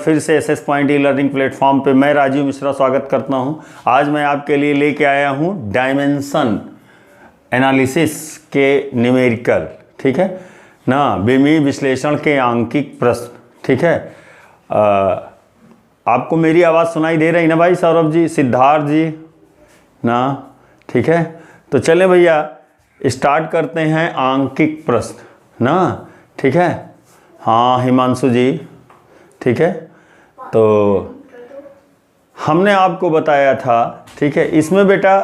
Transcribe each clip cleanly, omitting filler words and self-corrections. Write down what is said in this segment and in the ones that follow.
फिर से SS point e learning platform पे मैं राजीव मिश्रा स्वागत करता हूं। आज मैं आपके लिए लेके आया हूं डायमेंशन एनालिसिस के न्यूमेरिकल, ठीक है ना, विमीय विश्लेषण के आंकिक प्रश्न, ठीक है। आपको मेरी आवाज़ सुनाई दे रही ना भाई सौरभ जी, सिद्धार्थ जी ना, ठीक है। तो चलें भैया स्टार्ट करते हैं आंकिक प्रश्न ना, ठीक है। हाँ हिमांशु जी, ठीक है। तो हमने आपको बताया था, ठीक है, इसमें बेटा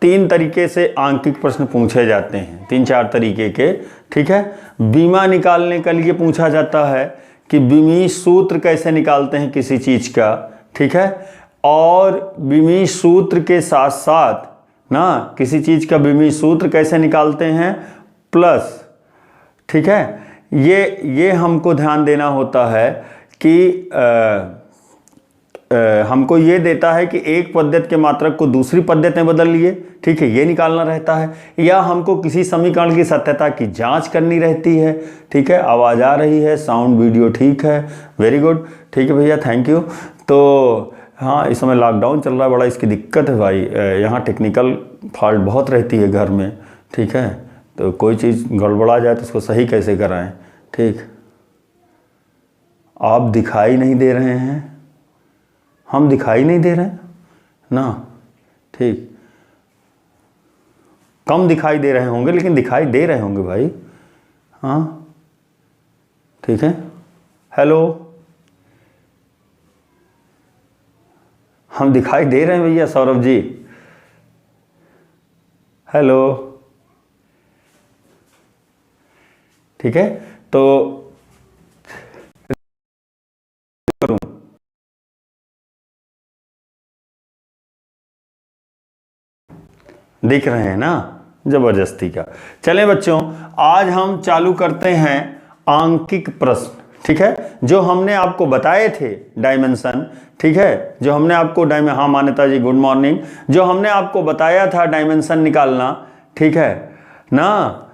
3 तरीके से आंकिक प्रश्न पूछे जाते हैं, 3-4 तरीके के, ठीक है। बीमा निकालने के लिए पूछा जाता है कि विमीय सूत्र कैसे निकालते हैं किसी चीज़ का, ठीक है। और विमीय सूत्र के साथ साथ ना किसी चीज़ का विमीय सूत्र कैसे निकालते हैं प्लस, ठीक है, ये हमको ध्यान देना होता है कि हमको ये देता है कि एक पद्धति के मात्रक को दूसरी पद्धति में बदल लिए, ठीक है, ये निकालना रहता है। या हमको किसी समीकरण की सत्यता की जांच करनी रहती है, ठीक है। आवाज़ आ रही है, साउंड वीडियो ठीक है, वेरी गुड, ठीक है भैया, थैंक यू। तो हाँ, इस समय लॉकडाउन चल रहा है, बड़ा इसकी दिक्कत है भाई, यहाँ टेक्निकल फॉल्ट बहुत रहती है घर में, ठीक है। तो कोई चीज़ गड़बड़ा जाए तो उसको सही कैसे कराएं, ठीक। आप दिखाई नहीं दे रहे हैं, हम दिखाई नहीं दे रहे हैं ना, ठीक। कम दिखाई दे रहे होंगे लेकिन दिखाई दे रहे होंगे भाई, हाँ, ठीक है। हेलो, हम दिखाई दे रहे हैं भैया सौरभ जी, हेलो, ठीक है। तो दिख रहे हैं ना, जबरदस्ती का। चलें बच्चों, आज हम चालू करते हैं आंकिक प्रश्न, ठीक है, जो हमने आपको बताए थे डायमेंशन, ठीक है, जो हमने आपको हाँ मान्यता जी गुड मॉर्निंग, जो हमने आपको बताया था डायमेंशन निकालना, ठीक है ना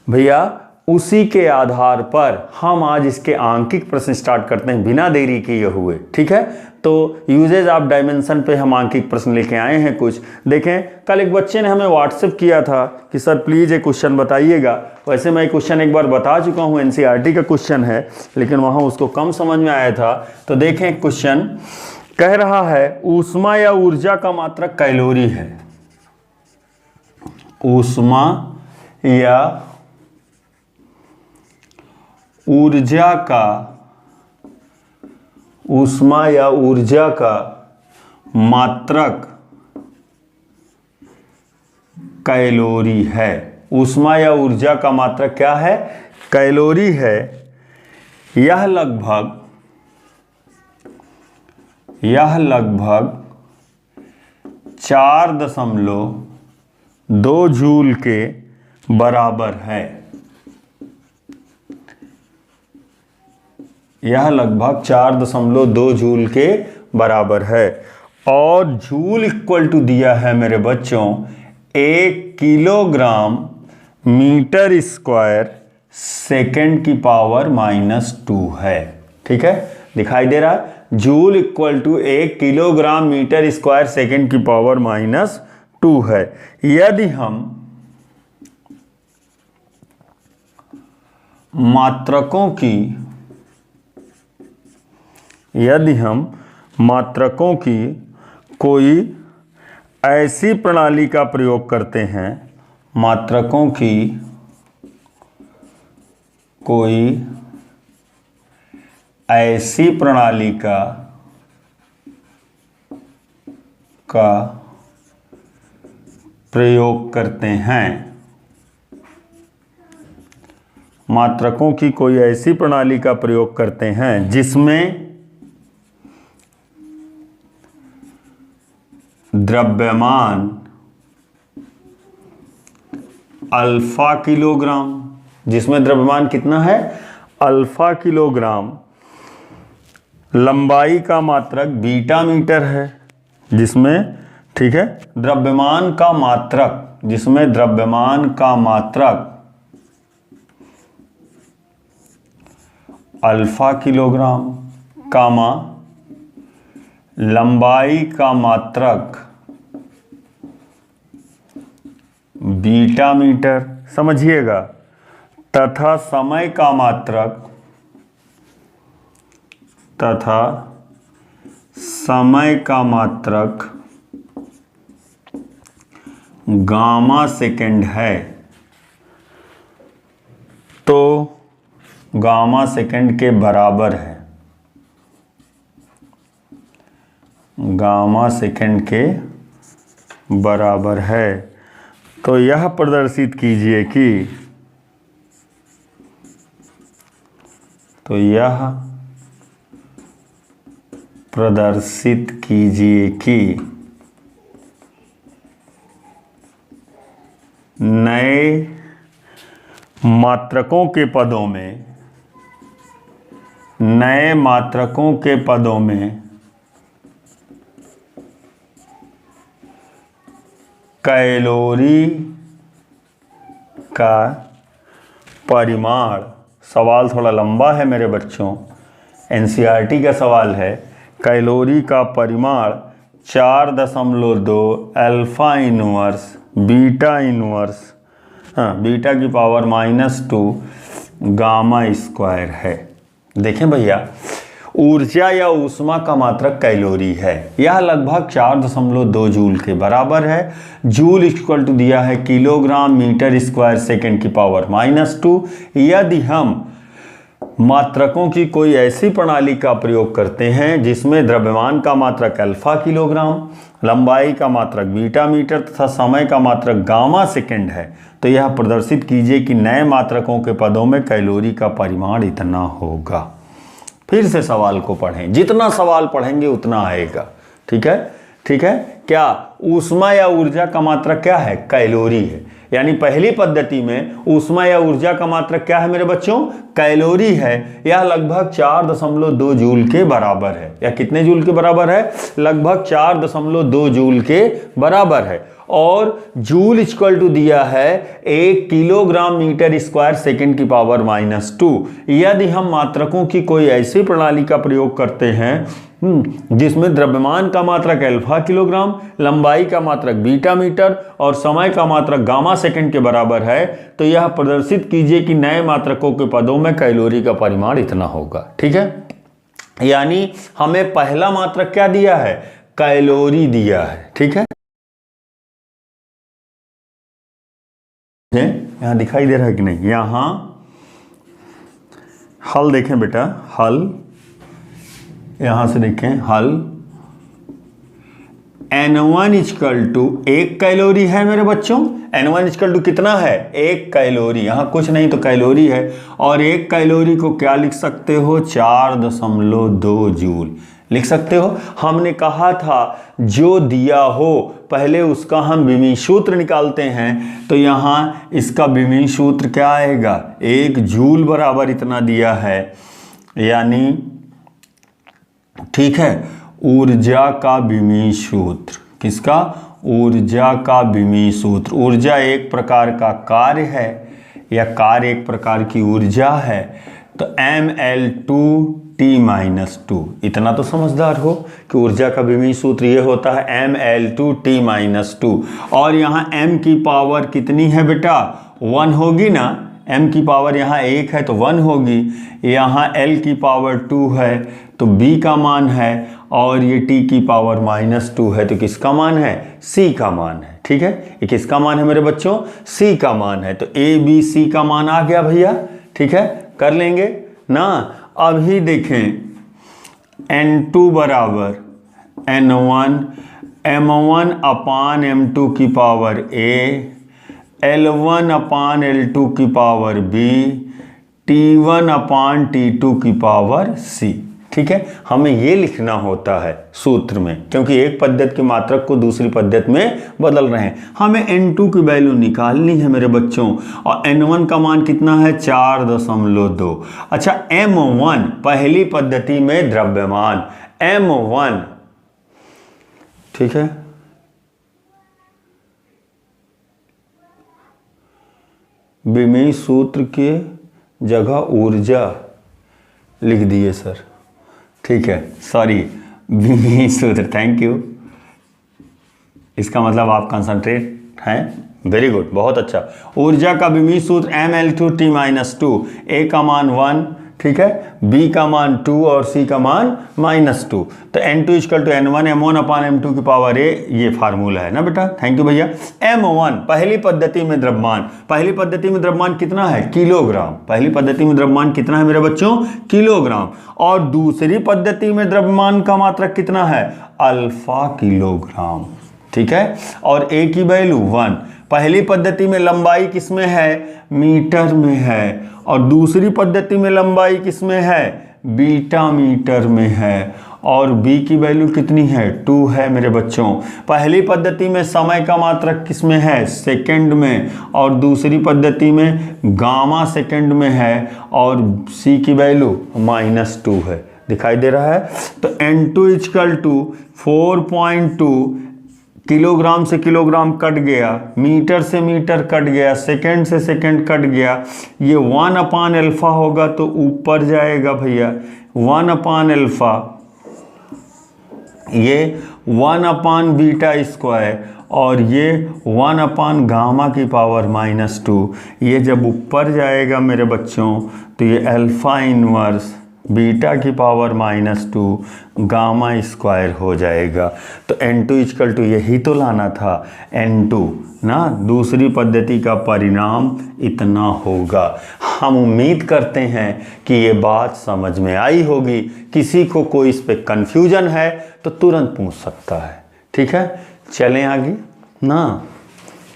भैया, उसी के आधार पर हम आज इसके आंकिक प्रश्न स्टार्ट करते हैं बिना देरी किए हुए, ठीक है। तो यूजेज ऑफ डायमेंशन पे हम आंकिक प्रश्न लेके आए हैं कुछ। देखें, कल एक बच्चे ने हमें व्हाट्सएप किया था कि सर प्लीज़ एक क्वेश्चन बताइएगा। वैसे मैं क्वेश्चन एक बार बता चुका हूँ, एनसीईआरटी का क्वेश्चन है, लेकिन वहाँ उसको कम समझ में आया था। तो देखें, क्वेश्चन कह रहा है ऊष्मा या ऊर्जा का मात्रक कैलोरी है। ऊष्मा या ऊर्जा का मात्रक कैलोरी है। ऊष्मा या ऊर्जा का मात्रक क्या है? कैलोरी है। यह लगभग 4.2 जूल के बराबर है। यह लगभग 4.2 जूल के बराबर है। और जूल इक्वल टू दिया है मेरे बच्चों 1 किलोग्राम मीटर स्क्वायर सेकेंड की पावर -2 है, ठीक है। दिखाई दे रहा है, joule equal to 1 kilogram metre square second की पावर -2 है। यदि हम मात्रकों की कोई ऐसी प्रणाली का प्रयोग करते हैं, मात्रकों की कोई ऐसी प्रणाली का प्रयोग करते हैं, मात्रकों की कोई ऐसी प्रणाली का प्रयोग करते हैं जिसमें द्रव्यमान अल्फा किलोग्राम, जिसमें द्रव्यमान कितना है? अल्फा किलोग्राम, लंबाई का मात्रक बीटा मीटर है, जिसमें, ठीक है, द्रव्यमान का मात्रक, जिसमें द्रव्यमान का मात्रक अल्फा किलोग्राम, कामा लंबाई का मात्रक बीटा मीटर, समझिएगा, तथा समय का मात्रक गामा सेकेंड है, तो गामा सेकेंड के बराबर है, गामा सेकेंड के बराबर है। तो यह प्रदर्शित कीजिए कि नए मात्रकों के पदों में कैलोरी का परिमाण, सवाल थोड़ा लंबा है मेरे बच्चों, एनसीईआरटी का सवाल है। कैलोरी का परिमाण 4.2 alpha inverse beta inverse beta की पावर -2 गामा स्क्वायर है। देखें भैया, ऊर्जा या ऊष्मा का मात्रक कैलोरी है, यह लगभग 4.2 जूल के बराबर है। जूल इक्वल टू दिया है किलोग्राम मीटर स्क्वायर सेकेंड की पावर -2। यदि हम मात्रकों की कोई ऐसी प्रणाली का प्रयोग करते हैं जिसमें द्रव्यमान का मात्रक अल्फा किलोग्राम, लंबाई का मात्रक बीटा मीटर तथा समय का मात्रक गामा सेकेंड है, तो यह प्रदर्शित कीजिए कि नए मात्रकों के पदों में कैलोरी का परिमाण इतना होगा। फिर से सवाल को पढ़ें, जितना सवाल पढ़ेंगे उतना आएगा। ठीक है, ठीक है। क्या ऊष्मा या ऊर्जा का मात्रक क्या है? कैलोरी है। यानी पहली पद्धति में ऊष्मा या ऊर्जा का मात्रक क्या है मेरे बच्चों? कैलोरी है। यह लगभग 4.2 जूल के बराबर है। या कितने जूल के बराबर है? लगभग 4.2 जूल के बराबर है। और जूल इक्वल टू दिया है 1 किलोग्राम मीटर स्क्वायर सेकेंड की पावर -2। यदि हम मात्रकों की कोई ऐसी प्रणाली का प्रयोग करते हैं जिसमें द्रव्यमान का मात्रक अल्फा किलोग्राम, लंबाई का मात्रक बीटा मीटर और समय का मात्रक गामा सेकेंड के बराबर है, तो यह प्रदर्शित कीजिए कि नए मात्रकों के पदों में कैलोरी का परिमाण इतना होगा। ठीक है, यानी हमें पहला मात्रक क्या दिया है? कैलोरी दिया है। ठीक है, यहां दिखाई दे रहा है कि नहीं? यहां हल देखें बेटा, हल यहां से देखें, हल N1 इक्वल टू 1 कैलोरी है मेरे बच्चों। N1 इक्वल टू कितना है? 1 कैलोरी। यहां कुछ नहीं तो कैलोरी है। और 1 कैलोरी को क्या लिख सकते हो? 4.2 जूल लिख सकते हो। हमने कहा था जो दिया हो पहले उसका हम विमीय सूत्र निकालते हैं, तो यहाँ इसका विमीय सूत्र क्या आएगा? 1 जूल बराबर इतना दिया है, यानी ठीक है, ऊर्जा का विमीय सूत्र। किसका? ऊर्जा का विमीय सूत्र। ऊर्जा एक प्रकार का कार्य है या कार्य एक प्रकार की ऊर्जा है, तो mL2T-2। इतना तो समझदार हो कि ऊर्जा का विमीय सूत्र ये होता है mL2T-2। और यहाँ m की पावर कितनी है बेटा? 1 होगी ना। m की पावर यहाँ 1 है तो 1 होगी। यहाँ l की पावर 2 है तो b का मान है, और ये t की पावर -2 है तो किसका मान है? c का मान है। ठीक है, ये किसका मान है मेरे बच्चों? c का मान है। तो a b c का मान आ गया भैया। ठीक है, कर लेंगे ना। अभी देखें, N2 बराबर N1 M1 अपान M2 की power A, L1 upon L2 की पावर B, T1 अपान T2 की पावर C। ठीक है, हमें ये लिखना होता है सूत्र में, क्योंकि एक पद्धति के मात्रक को दूसरी पद्धति में बदल रहे हैं। हमें N2 की वैल्यू निकालनी है मेरे बच्चों, और N1 का मान कितना है? 4.2। अच्छा, M1 पहली पद्धति में द्रव्यमान M1, ठीक है, विमीय सूत्र के जगह ऊर्जा लिख दिए सर। ठीक है, सॉरी, विमीय सूत्र, थैंक यू। इसका मतलब आप कंसंट्रेट हैं, वेरी गुड, बहुत अच्छा। ऊर्जा का विमीय सूत्र mL2T-2, A का मान 1, ठीक है, B का मान 2 और C का मान -2। तो N2 = N1 M1/M2 की पावर A, ये फार्मूला है ना बेटा, थैंक यू भैया। M1 पहली पद्धति में द्रव्यमान, पहली पद्धति में द्रव्यमान कितना है? किलोग्राम। पहली पद्धति में द्रव्यमान कितना है मेरे बच्चों? किलोग्राम। और दूसरी पद्धति में द्रव्यमान का मात्रक कितना है? अल्फा किलोग्राम, ठीक है। और A की वैल्यू 1। पहली पद्धति में लंबाई किसमें है? मीटर में है। और दूसरी पद्धति में लंबाई किसमें है? बीटा मीटर में है। और B की वैल्यू कितनी है? 2 है मेरे बच्चों। पहली पद्धति में समय का मात्रक किसमें है? सेकंड में। और दूसरी पद्धति में गामा सेकंड में है। और C की वैल्यू -2 है, दिखाई दे रहा है। तो N2 = 4.2, किलोग्राम से किलोग्राम कट गया, मीटर से मीटर कट गया, सेकंड से सेकंड कट गया। ये 1/अल्फा होगा तो ऊपर जाएगा भैया, 1/अल्फा, ये 1/बीटा², और ये 1/गामा की पावर -2। ये जब ऊपर जाएगा मेरे बच्चों तो ये अल्फा इनवर्स बीटा की पावर -2 गामा² हो जाएगा। तो N2 = यही तो लाना था, N2 ना, दूसरी पद्धति का परिणाम इतना होगा। हम उम्मीद करते हैं कि ये बात समझ में आई होगी। किसी को कोई इस पे कन्फ्यूजन है तो तुरंत पूछ सकता है, ठीक है। चलें आगे ना,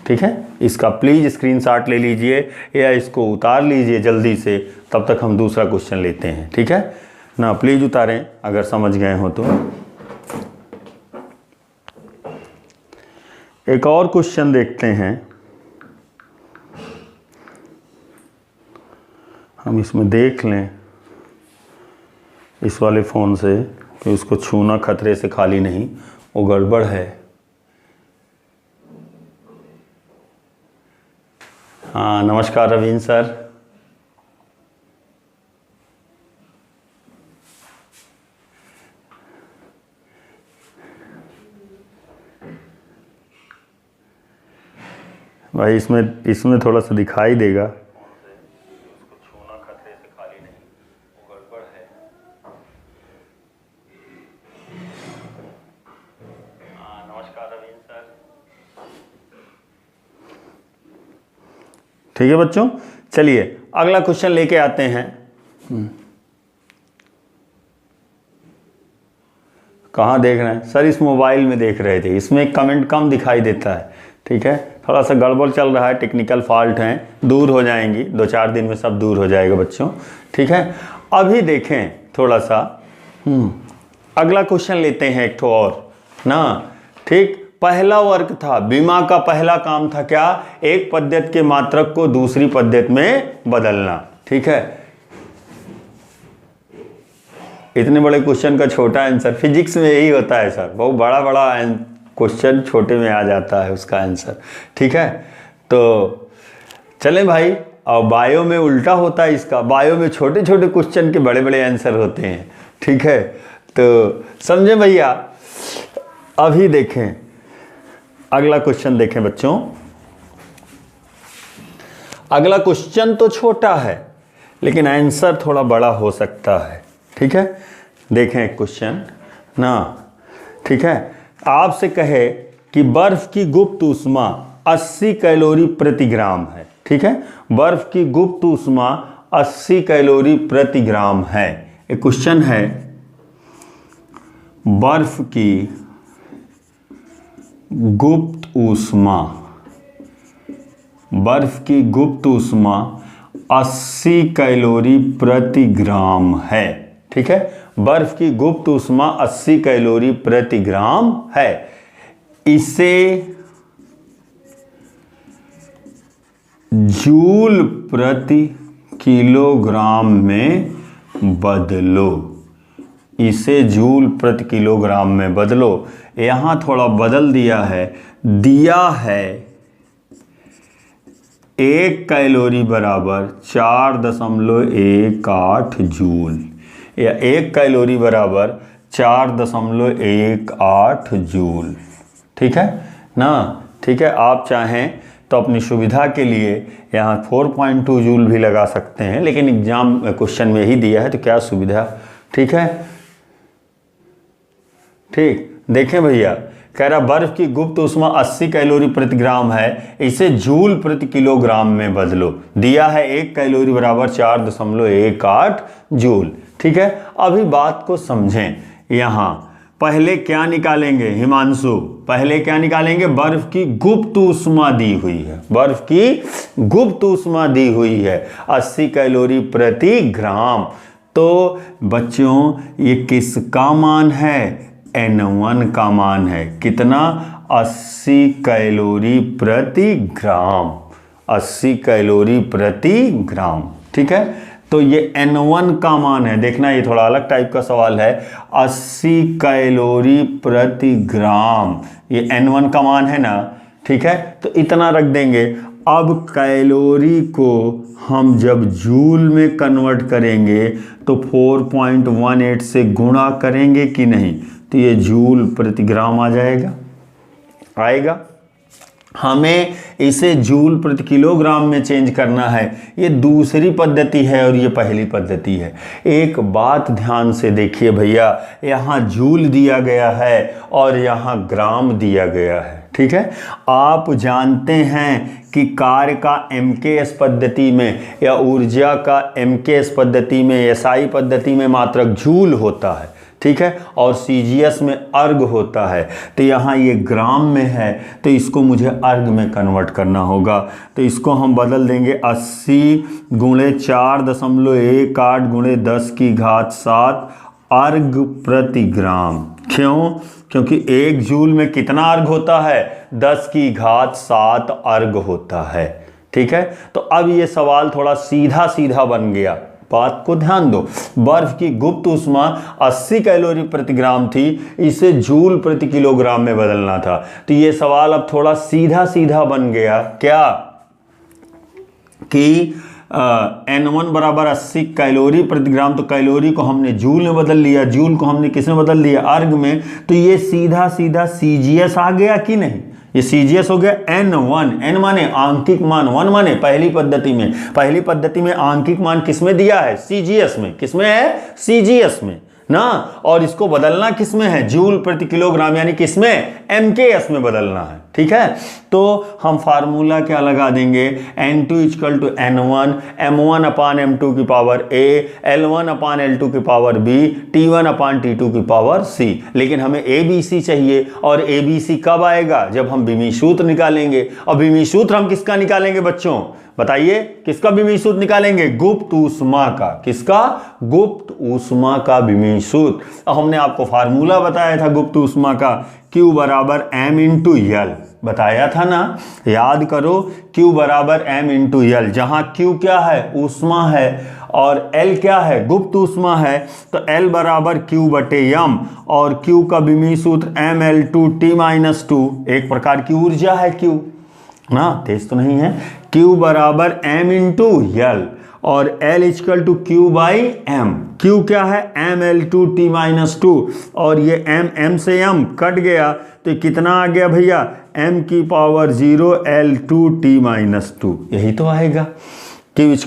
ठीक है। इसका प्लीज़ स्क्रीनशॉट ले लीजिए या इसको उतार लीजिए जल्दी से, तब तक हम दूसरा क्वेश्चन लेते हैं, ठीक है ना। प्लीज़ उतारें अगर समझ गए हो तो। एक और क्वेश्चन देखते हैं हम, इसमें देख लें इस वाले फ़ोन से कि उसको छूना खतरे से खाली नहीं, वो गड़बड़ है। हाँ नमस्कार रवीन सर। भाई इसमें थोड़ा सा दिखाई देगा, उसको छूना खतरे से खाली नहीं, वो गड़बड़ है। हाँ नमस्कार रवीन सर। ठीक है बच्चों, चलिए अगला क्वेश्चन लेके आते हैं। कहाँ देख रहे हैं सर? इस मोबाइल में देख रहे थे, इसमें कमेंट कम दिखाई देता है, ठीक है। थोड़ा सा गड़बड़ चल रहा है, टेक्निकल फॉल्ट हैं, दूर हो जाएंगी, 2-4 दिन में सब दूर हो जाएगा बच्चों, ठीक है। अभी देखें थोड़ा सा, अगला क्वेश्चन लेते हैं एक ठो और ना, ठीक। पहला वर्ग था, बीमा का पहला काम था क्या? एक पद्धति के मात्रक को दूसरी पद्धति में बदलना, ठीक है। इतने बड़े क्वेश्चन का छोटा आंसर, फिजिक्स में यही होता है सर, बहुत बड़ा बड़ा क्वेश्चन छोटे में आ जाता है उसका आंसर, ठीक है। तो चलें भाई, और बायो में उल्टा होता है इसका, बायो में छोटे छोटे क्वेश्चन के बड़े बड़े आंसर होते हैं, ठीक है। तो समझे भैया। अभी देखें अगला क्वेश्चन, देखें बच्चों, अगला क्वेश्चन तो छोटा है लेकिन आंसर थोड़ा बड़ा हो सकता है, ठीक है। देखें क्वेश्चन ना, ठीक है। आपसे कहे कि बर्फ की गुप्त ऊष्मा 80 कैलोरी प्रति ग्राम है, ठीक है। बर्फ की गुप्त ऊष्मा 80 कैलोरी प्रति ग्राम है। एक क्वेश्चन है, बर्फ की गुप्त ऊष्मा, बर्फ की गुप्त ऊष्मा 80 कैलोरी प्रति ग्राम है, ठीक है। बर्फ की गुप्त ऊष्मा 80 कैलोरी प्रति ग्राम है। इसे जूल प्रति किलोग्राम में बदलो, इसे जूल प्रति किलोग्राम में बदलो। यहां थोड़ा बदल दिया है, दिया है 1 कैलोरी बराबर 4.18 जूल, या 1 कैलोरी बराबर 4.18 जूल। ठीक है ना? ठीक है, आप चाहें तो अपनी सुविधा के लिए यहाँ 4.2 जूल भी लगा सकते हैं, लेकिन एग्जाम क्वेश्चन में ही दिया है तो क्या सुविधा। ठीक है, ठीक। देखें भैया, कह रहा बर्फ की गुप्त ऊष्मा 80 कैलोरी प्रति ग्राम है, इसे जूल प्रति किलोग्राम में बदलो। दिया है 1 कैलोरी बराबर 4.18 जूल। ठीक है, अभी बात को समझें। यहाँ पहले क्या निकालेंगे हिमांशु? पहले क्या निकालेंगे? बर्फ की गुप्त ऊष्मा दी हुई है, बर्फ की गुप्त ऊष्मा दी हुई है 80 कैलोरी प्रति ग्राम। तो बच्चों ये किसका मान है? N1 का मान है। कितना? 80 कैलोरी प्रति ग्राम, 80 कैलोरी प्रति ग्राम। ठीक है, तो ये N1 का मान है। देखना, ये थोड़ा अलग टाइप का सवाल है। 80 कैलोरी प्रति ग्राम, ये N1 का मान है ना? ठीक है, तो इतना रख देंगे। अब कैलोरी को हम जब जूल में कन्वर्ट करेंगे तो 4.18 से गुणा करेंगे कि नहीं, तो ये जूल प्रति ग्राम आ जाएगा, आएगा। हमें इसे जूल प्रति किलोग्राम में चेंज करना है। ये दूसरी पद्धति है और ये पहली पद्धति है। एक बात ध्यान से देखिए भैया, यहाँ जूल दिया गया है और यहाँ ग्राम दिया गया है। ठीक है, आप जानते हैं कि कार्य का MKS पद्धति में या ऊर्जा का MKS पद्धति में, SI पद्धति में मात्रक जूल होता है। ठीक है, और CGS में अर्ग होता है। तो यहाँ ये ग्राम में है तो इसको मुझे अर्ग में कन्वर्ट करना होगा। तो इसको हम बदल देंगे 80 गुणे 4.18 गुणे 10 की घात 7 अर्ग प्रति ग्राम। क्यों? क्योंकि 1 जूल में कितना अर्ग होता है? 10 की घात 7 अर्ग होता है। ठीक है, तो अब ये सवाल थोड़ा सीधा सीधा बन गया। बात को ध्यान दो, बर्फ की गुप्त ऊष्मा 80 कैलोरी प्रति ग्राम थी, इसे जूल प्रति किलोग्राम में बदलना था। तो ये सवाल अब थोड़ा सीधा सीधा बन गया। क्या? कि N1 बराबर 80 कैलोरी प्रति ग्राम, तो कैलोरी को हमने जूल में बदल लिया, जूल को हमने किस में बदल दिया? अर्ग में। तो ये सीधा सीधा CGS आ गया कि नहीं? ये CGS हो गया N1। N माने आंकिक मान, 1 माने पहली पद्धति में। पहली पद्धति में आंकिक मान किसमें दिया है? CGS में। किसमें है? CGS में ना। और इसको बदलना किसमें है? जूल प्रति किलोग्राम, यानी किसमें? MKS में बदलना है। ठीक है, तो हम फार्मूला क्या लगा देंगे? N2 = N1 M1 अपान M2 की power A, L1 upon L2 की पावर B, T1 अपान T2 की पावर C। लेकिन हमें ABC चाहिए, और ABC कब आएगा? जब हम विमीय सूत्र निकालेंगे। और विमीय सूत्र हम किसका निकालेंगे बच्चों? बताइए, किसका विमीय सूत्र निकालेंगे? गुप्त ऊष्मा का। किसका? गुप्त ऊष्मा का विमीय सूत्र। हमने आपको फार्मूला बताया था गुप्त ऊष्मा का, Q बराबर M × L बताया था ना, याद करो। Q बराबर M × L, जहां Q क्या है? ऊष्मा है, और L क्या है? गुप्त ऊष्मा है। तो L बराबर Q/m, और Q का विमीय सूत्र mL2T-2, एक प्रकार की ऊर्जा है Q ना, तेज तो नहीं है। Q बराबर M × L, और L = Q/m। Q क्या है? mL2T-2, और ये M से M कट गया तो कितना आ गया भैया? m की पावर 0 L2T-2, यही तो आएगा। Q = M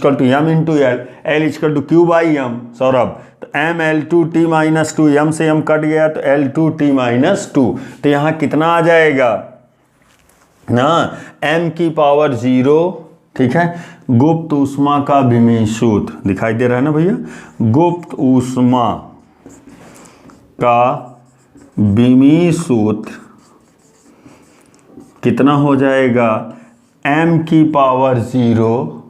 × L, L = Q/m। Saurabh, तो mL2T-2, m से m कट गया तो L2T-2, तो यहाँ कितना आ जाएगा ना? m की पावर 0। ठीक है, गुप्त ऊष्मा का विमीय सूत्र दिखाई दे रहा है ना भैया? गुप्त ऊष्मा का विमीय सूत्र कितना हो जाएगा? m की पावर 0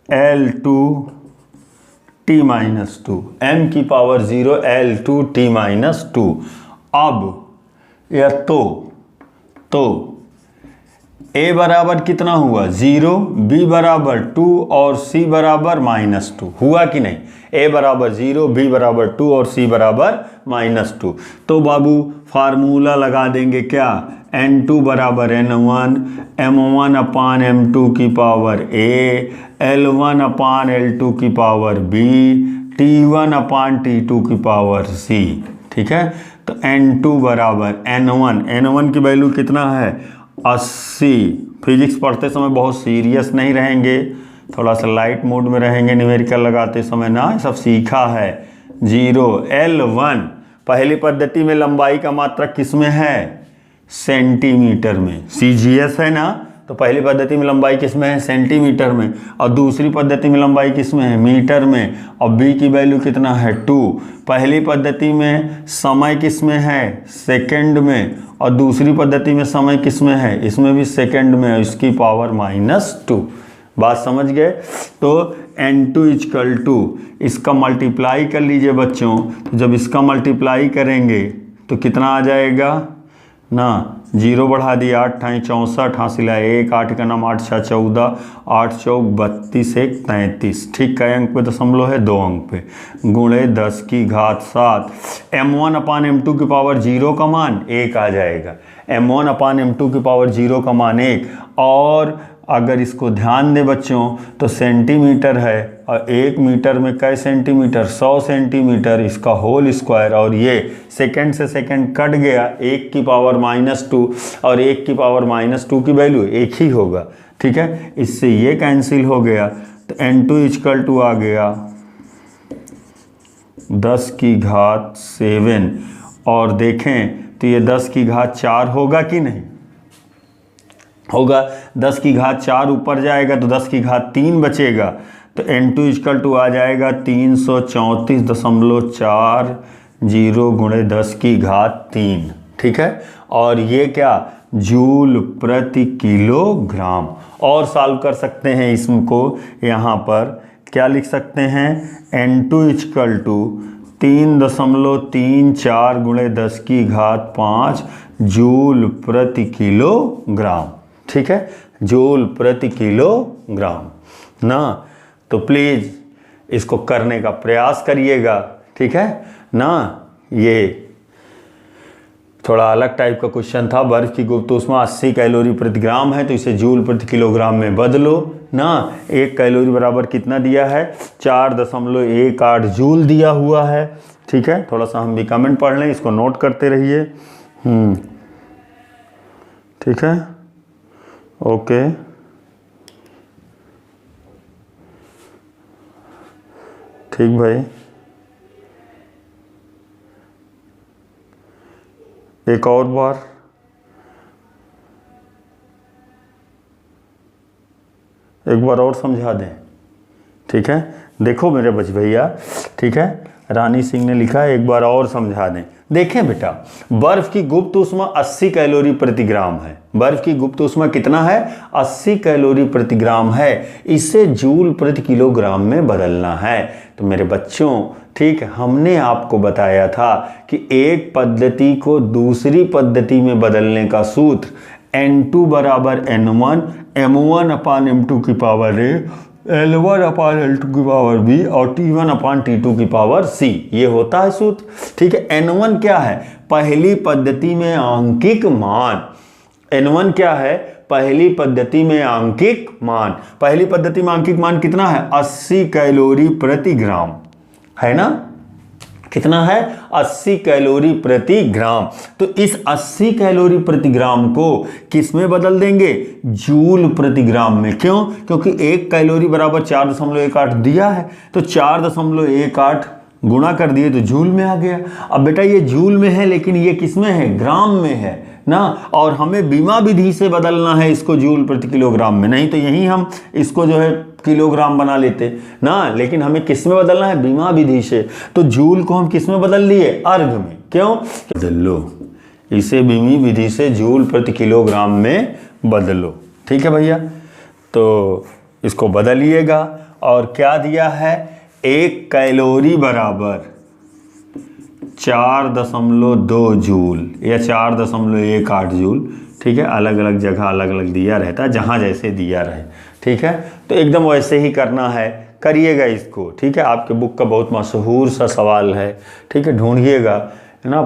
L2T-2, m की पावर 0 L2T-2। अब या तो A बराबर कितना हुआ? 0, B बराबर 2 और C बराबर -2। हुआ कि नहीं? A बराबर 0, B बराबर 2 और C बराबर -2। तो बाबू फार्मूला लगा देंगे क्या? N2 बराबर N1 M1 अपान M2 की power A, L1 upon L2 की पावर B, T1 अपान T2 की पावर C, ठीक है। तो N2 बराबर N1, N1 की वैल्यू कितना है 80। फिजिक्स पढ़ते समय बहुत सीरियस नहीं रहेंगे, थोड़ा सा लाइट मूड में रहेंगे, न्यूमेरिकल लगाते समय ना, सब सीखा है। 0 L1 पहली पद्धति में लंबाई का मात्रक किस में है सेंटीमीटर में, CGS है ना, तो पहली पद्धति में लंबाई किस में है सेंटीमीटर में, और दूसरी पद्धति में लंबाई किस में है मीटर में, और b की वैल्यू कितना है 2। पहली पद्धति में समय किस में है सेकंड में, और दूसरी पद्धति में समय किस में है इसमें भी सेकंड में, इसकी पावर -2। बात समझ गए। तो N2 इक्वल टू इसका मल्टीप्लाई कर लीजिए बच्चों, तो जब इसका मल्टीप्लाई करेंगे तो कितना आ जाएगा ना, 0 बढ़ा दिया 8 × 64 हासिल है 1, 8 का नाम 8 × 6 14, 8 चौक 32, 1 33, ठीक, कई अंक पे दशमलव है 2 अंक पे, गुणे 10 की घात 7। M1 अपान M2 की पावर 0 का मान 1 आ जाएगा, M1 अपान M2 की पावर 0 का मान 1। और अगर इसको ध्यान दें बच्चों तो सेंटीमीटर है, और 1 मीटर में कै सेंटीमीटर 100 सेंटीमीटर, इसका होल स्क्वायर, और ये सेकंड से सेकंड कट गया, 1 की पावर -2 और 1 की पावर -2 की वैल्यू 1 ही होगा, ठीक है। इससे ये कैंसिल हो गया, तो N2 इक्वल टू आ गया 10 की घात 7, और देखें तो ये 10 की घात 4 होगा कि नहीं होगा। 10 की घात 4 ऊपर जाएगा तो 10 की घात 3 बचेगा, तो N2 इक्वल टू आ जाएगा 334.40 गुणे 10 की घात 3, ठीक है। और ये क्या जूल प्रति किलोग्राम। और सॉल्व कर सकते हैं इसको, यहाँ पर क्या लिख सकते हैं N2 इक्वल टू 3.34 गुणे 10 की घात 5 जूल प्रति किलोग्राम, ठीक है, जूल प्रति किलोग्राम ना। तो प्लीज़ इसको करने का प्रयास करिएगा, ठीक है ना। ये थोड़ा अलग टाइप का क्वेश्चन था। बर्फ की गुप्त ऊष्मा 80 कैलोरी प्रति ग्राम है, तो इसे जूल प्रति किलोग्राम में बदलो ना। 1 कैलोरी बराबर कितना दिया है 4.18 जूल दिया हुआ है, ठीक है। थोड़ा सा हम भी कमेंट पढ़ लें, इसको नोट करते रहिए। ठीक है, ओके, ठीक भाई। एक और बार, एक बार और समझा दें, ठीक है। देखो मेरे बच भैया, ठीक है, रानी सिंह ने लिखा है एक बार और समझा दें। देखें बेटा, बर्फ की गुप्त ऊष्मा 80 कैलोरी प्रति ग्राम है। बर्फ की गुप्त ऊष्मा कितना है 80 कैलोरी प्रति ग्राम है, इसे जूल प्रति किलोग्राम में बदलना है। तो मेरे बच्चों, ठीक है, हमने आपको बताया था कि एक पद्धति को दूसरी पद्धति में बदलने का सूत्र N2 बराबर N1, M1 अपान M2 की power A, L1 upon L2 की पावर B और T1 अपान T2 की पावर C, ये होता है सूत्र, ठीक है। N1 क्या है पहली पद्धति में आंकिक मान। N1 क्या है पहली पद्धति में आंकिक मान। पहली पद्धति में आंकिक मान कितना है 80 कैलोरी प्रति ग्राम, है ना। कितना है 80 कैलोरी प्रति ग्राम। तो इस 80 कैलोरी प्रति ग्राम को किस में बदल देंगे जूल प्रति ग्राम में। क्यों? क्योंकि 1 कैलोरी बराबर 4.18 दिया है, तो 4.18 गुणा कर दिए तो जूल में आ गया। अब बेटा ये जूल में है लेकिन ये किस में है ग्राम में है ना, और हमें बीमा विधि से बदलना है इसको जूल प्रति किलोग्राम में, नहीं तो यहीं हम इसको जो है किलोग्राम बना लेते ना, लेकिन हमें किस में बदलना है बीमा विधि से। तो जूल को हम किस में बदल लिए अर्घ में। क्यों? बदल लो इसे बीमी विधि से जूल प्रति किलोग्राम में बदलो, ठीक है भैया। तो इसको बदलिएगा और क्या दिया है 1 कैलोरी बराबर 4.2 जूल या 4.18 जूल, ठीक है। अलग अलग जगह अलग अलग दिया रहता है, जहाँ जैसे दिया रहे, ठीक है। तो एकदम वैसे ही करना है, करिएगा इसको, ठीक है। आपके बुक का बहुत मशहूर सा सवाल है, ठीक है, ढूंढिएगा, है ना,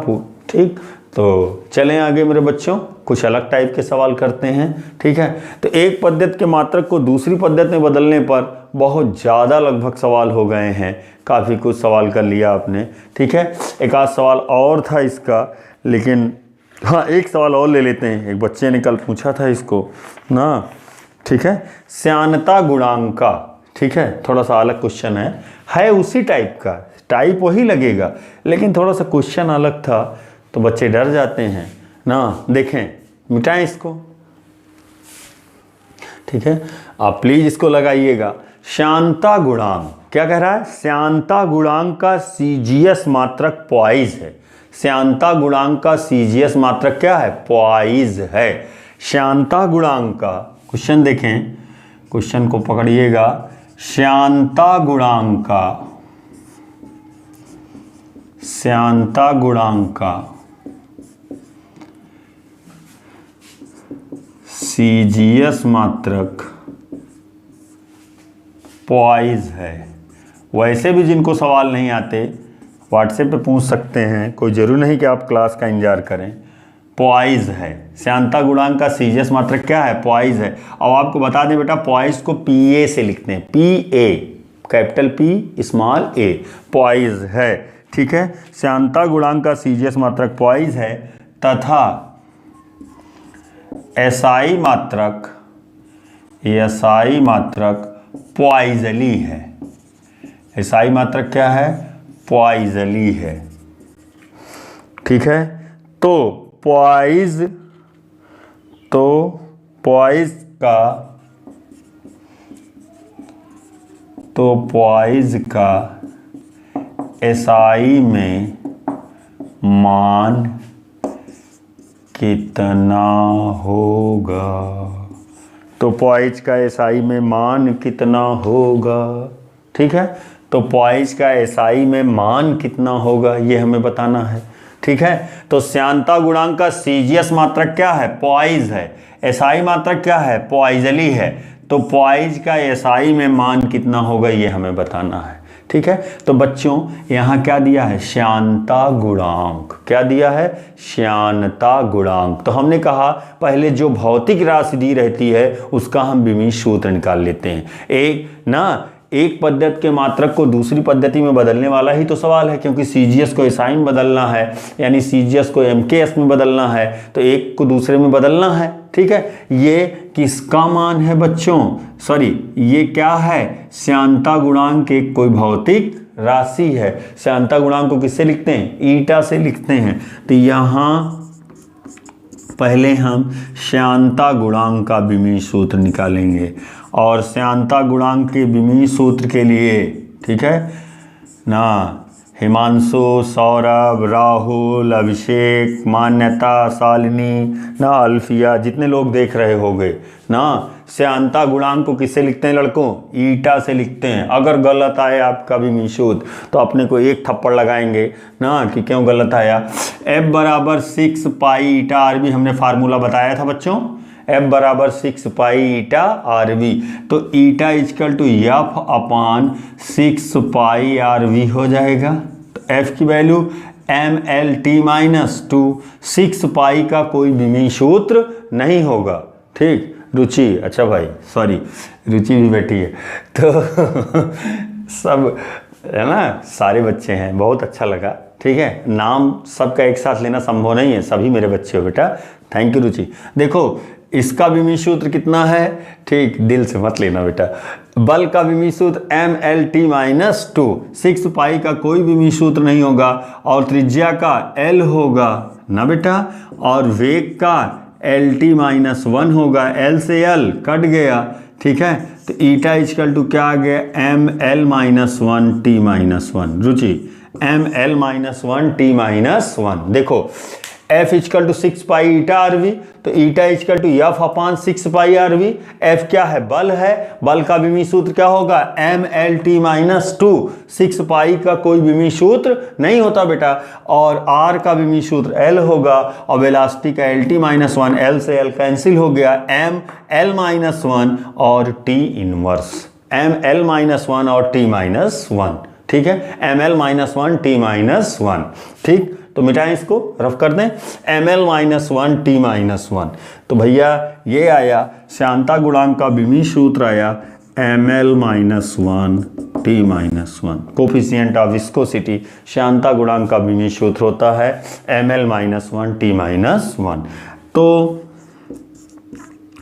ठीक। तो चलें आगे मेरे बच्चों, कुछ अलग टाइप के सवाल करते हैं, ठीक है। तो एक पद्धति के मात्रक को दूसरी पद्धति में बदलने पर बहुत ज़्यादा लगभग सवाल हो गए हैं, काफ़ी कुछ सवाल कर लिया आपने, ठीक है। एक आध सवाल और था इसका, लेकिन हाँ एक सवाल और ले लेते हैं। एक बच्चे ने कल पूछा था इसको ना, ठीक है, श्यानता गुणांक का, ठीक है, थोड़ा सा अलग क्वेश्चन है उसी टाइप का, टाइप वही लगेगा लेकिन थोड़ा सा क्वेश्चन अलग था, तो बच्चे डर जाते हैं ना। देखें, मिटाएं इसको, ठीक है, आप प्लीज इसको लगाइएगा। श्यानता गुणांक क्या कह रहा है? श्यानता गुणांक का सीजीएस मात्रक पॉइज है। श्यानता गुणांक का सीजीएस मात्रक क्या है? पॉइज है। श्यानता गुणांक का क्वेश्चन देखें, क्वेश्चन को पकड़िएगा। श्यानता गुणांक का, श्यानता गुणांक का सीजीएस मात्रक पॉइज है। वैसे भी जिनको सवाल नहीं आते व्हाट्सएप पे पूछ सकते हैं, कोई ज़रूर नहीं कि आप क्लास का इंतजार करें। पॉइज है, श्यानता गुणांक का सीजीएस मात्रक क्या है? पॉइज है। और आपको बता दें बेटा, पॉइज को पीए से लिखते हैं, पीए, कैपिटल पी स्मॉल ए, पॉइज है, ठीक है। श्यानता गुणांक का सीजीएस मात्रक पॉइज है तथा एसआई मात्रक, एसआई मात्रक पॉइजली है। एसआई मात्रक क्या है? पॉइजली है, ठीक है। तो पॉइज का एसआई में मान कितना होगा? तो पॉइज का एसआई में मान कितना होगा, ठीक है। तो पॉइज का एसआई में मान कितना होगा ये हमें बताना है, ठीक है। तो श्यानता गुणांक का सीजीएस मात्रक क्या है? पॉइज है। एसआई मात्रक क्या है? पॉइजली है। तो पॉइज का एसआई में मान कितना होगा ये हमें बताना है, ठीक है। तो बच्चों यहाँ क्या दिया है? श्यानता गुणांक। क्या दिया है? श्यानता गुणांक। तो हमने कहा पहले जो भौतिक राशि दी रहती है उसका हम विमीय सूत्र निकाल लेते हैं। एक पद्धति के मात्रक को दूसरी पद्धति में बदलने वाला ही तो सवाल है, क्योंकि सीजीएस को एसआई में बदलना है, यानी सीजीएस को एमकेएस में बदलना है, तो एक को दूसरे में बदलना है, ठीक है। ये किसका मान है बच्चों? सॉरी, ये क्या है? श्यानता गुणांक एक कोई भौतिक राशि है। श्यानता गुणांक को किससे लिखते हैं? ईटा से लिखते हैं। तो यहाँ पहले हम श्यानता गुणांक का विमीय सूत्र निकालेंगे, और श्यानता गुणांक के विमीय सूत्र के लिए, ठीक है ना, हिमांशु, सौरभ, राहुल, अभिषेक, मान्यता, शालिनी ना, अल्फिया, जितने लोग देख रहे होंगे ना, श्यानता गुणांक को किससे लिखते हैं लड़कों? ईटा से लिखते हैं। अगर गलत आए आपका विमीय सूत्र तो अपने को एक थप्पड़ लगाएंगे ना कि क्यों गलत आया। F बराबर 6 पाई ईटा आरवी हमने फार्मूला बताया था बच्चों। F बराबर 6 पाई ईटा आरवी, तो eta equal to F upon 6 pi RV हो जाएगा। तो F की वैल्यू MLT-2, 6 पाई का कोई विमीय सूत्र नहीं होगा, ठीक। रुचि, अच्छा भाई सॉरी, रुचि भी बैठी है, तो सब है ना, सारे बच्चे हैं, बहुत अच्छा लगा, ठीक है। नाम सबका एक साथ लेना संभव नहीं है, सभी मेरे बच्चे हो बेटा, थैंक यू रुचि। देखो इसका विमीय सूत्र कितना है, ठीक, दिल से मत लेना बेटा। बल का विमीय सूत्र MLT-2, 6 पाई का कोई विमीय सूत्र नहीं होगा, और त्रिज्या का L होगा ना बेटा, और वेग का LT-1 होगा। L से L कट गया, ठीक है। तो ईटा इजकल टू क्या आ गया? ML-1T-1। रुचि, ML-1T-1। देखो F equal to 6 pi eta RV, तो eta equal to F upon 6 pi RV. F क्या है? बल है। बल का विमीय सूत्र क्या होगा? MLT-2, 6 पाई का कोई विमीय सूत्र नहीं होता बेटा, और R का विमीय सूत्र L होगा, और वेलोसिटी का LT-1, L से L कैंसिल हो गया, ML-1 और T इनवर्स, ML-1 और T-1, ठीक है। ML-1 T-1, ठीक। तो मिटाएं इसको, रफ कर दें, ML-1 T-1। तो भैया ये आया श्यानता गुणांक का विमीय सूत्र आया ml-1 T-1। Coefficient of viscosity श्यानता गुणांक का भी सूत्र होता है ml-1 T-1। तो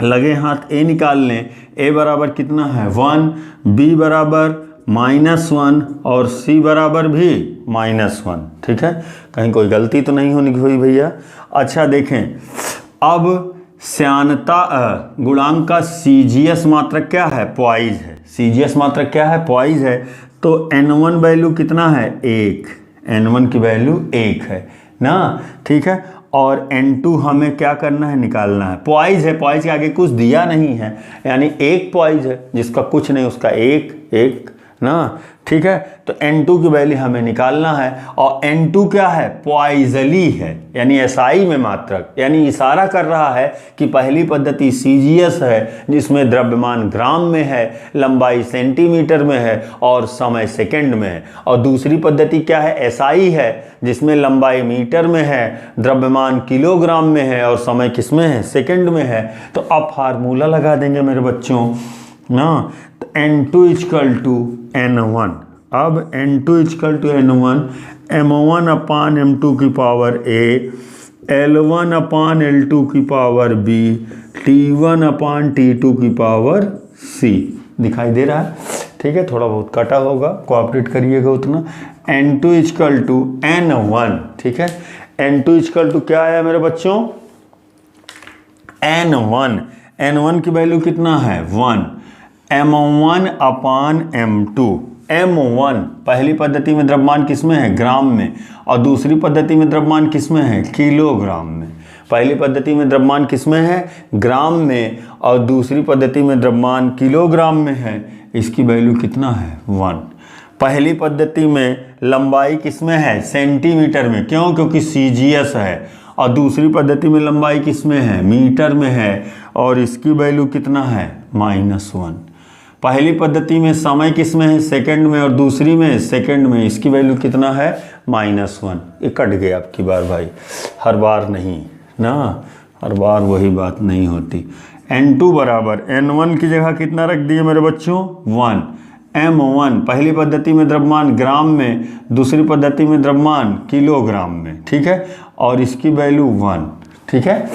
लगे हाथ ए निकाल लें। ए बराबर कितना है 1, बी बराबर -1 और सी बराबर भी -1। ठीक है, कहीं कोई गलती तो नहीं होनी हुई भैया। अच्छा देखें, अब श्यानता गुणांक का सीजीएस मात्रक क्या है, पॉइज है। सीजीएस मात्रक क्या है, पॉइज है। तो n1 वैल्यू कितना है 1, n1 की वैल्यू 1 है ना। ठीक है, और n2 हमें क्या करना है, निकालना है। पॉइज है, पॉइज के आगे कुछ दिया नहीं है, यानी एक पॉइज है जिसका कुछ नहीं, उसका एक ना। ठीक है, तो n2 की वैल्यू हमें निकालना है। और n2 क्या है, पॉइजली है, यानी एसआई में मात्रक, यानी इशारा कर रहा है कि पहली पद्धति सीजीएस है जिसमें द्रव्यमान ग्राम में है, लंबाई सेंटीमीटर में है और समय सेकंड में है। और दूसरी पद्धति क्या है, एसआई है, जिसमें लंबाई मीटर में है, द्रव्यमान किलोग्राम में है और समय किस में है, सेकंड में है। तो अब फार्मूला लगा देंगे मेरे बच्चों ना। तो n2 इक्वल टू n1। अब n2 equal to n1 m1 upon m2 की power a, l1 upon l2 की पावर b, t1 अपान t2 की पावर c। दिखाई दे रहा है? ठीक है, थोड़ा बहुत कटा होगा, कोऑपरेट करिएगा उतना। n2 equal to n1। ठीक है, n2 इक्वल टू क्या आया मेरे बच्चों, n1। n1 की वैल्यू कितना है 1, m1 अपान m2। m1 पहली पद्धति में द्रव्यमान किसमें है, ग्राम में, और दूसरी पद्धति में द्रव्यमान किसमें है, किलोग्राम में। पहली पद्धति में द्रव्यमान किसमें है, ग्राम में, और दूसरी पद्धति में द्रव्यमान किलोग्राम में है। इसकी वैल्यू कितना है 1। पहली पद्धति में लंबाई किसमें है, सेंटीमीटर में, क्यों, क्योंकि सीजीएस है। और दूसरी पद्धति में लंबाई किसमें है, मीटर में है, और इसकी वैल्यू कितना है -1। पहली पद्धति में समय किसमें है, सेकंड में, और दूसरी में सेकंड में। इसकी वैल्यू कितना है -1। ये कट गया आपकी बार भाई, हर बार नहीं ना, हर बार वही बात नहीं होती। n2 बराबर n1 की जगह कितना रख दिए मेरे बच्चों 1, m1 पहली पद्धति में द्रव्यमान ग्राम में, दूसरी पद्धति में द्रव्यमान किलोग्राम में। ठीक है, और इसकी वैल्यू 1। ठीक है,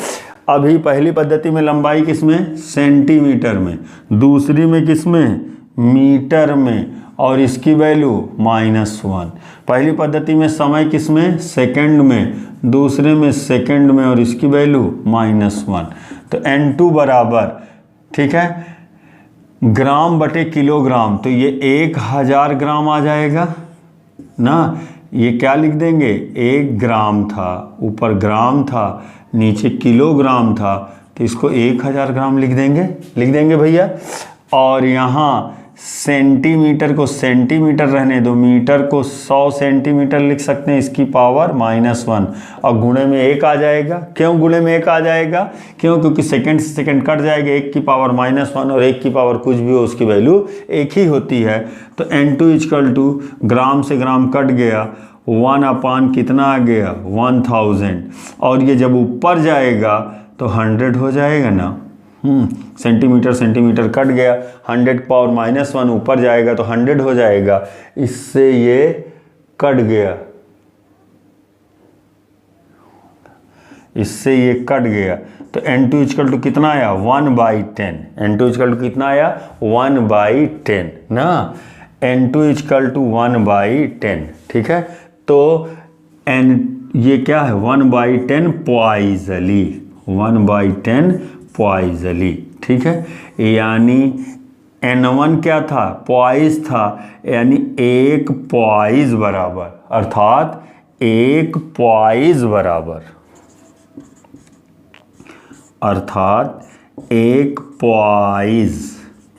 अभी पहली पद्धति में लंबाई किसमें, सेंटीमीटर में, दूसरी में किसमें, मीटर में, और इसकी वैल्यू -1। पहली पद्धति में समय किसमें, सेकंड में, दूसरे में सेकंड में, और इसकी वैल्यू -1। तो n2 बराबर, ठीक है, ग्राम बटे किलोग्राम, तो ये 1000 ग्राम आ जाएगा ना। ये क्या लिख देंगे, 1 ग्राम था, ऊपर ग्राम था, नीचे किलोग्राम था, तो इसको 1000 ग्राम लिख देंगे भैया। और यहाँ सेंटीमीटर को सेंटीमीटर रहने दो, मीटर को 100 सेंटीमीटर लिख सकते हैं, इसकी पावर -1, और गुणे में 1 आ जाएगा। क्यों गुणे में 1 आ जाएगा, क्यों, क्योंकि सेकंड से सेकंड कट जाएगा, 1 की पावर -1 और 1 की पावर कुछ भी हो उसकी वैल्यू 1 ही होती है। तो n2 इक्वल टू ग्राम से ग्राम कट गया, 1 अपान कितना आ गया 1000, और ये जब ऊपर जाएगा तो 100 हो जाएगा ना। सेंटीमीटर सेंटीमीटर कट गया, 100 पावर -1 ऊपर जाएगा तो 100 हो जाएगा। इससे ये कट गया, इससे ये कट गया। तो n2 इक्वल टू कितना आया 1/10। n2 इक्वल टू कितना आया 1/10 ना। n2 equal to 1/10। ठीक है, तो ये क्या है 1/10 पॉइजली, 1/10 पॉइजली। ठीक है, यानी n1 क्या था, पॉइज था, यानी 1 पॉइज बराबर, अर्थात 1 पॉइज बराबर, अर्थात 1 पॉइज।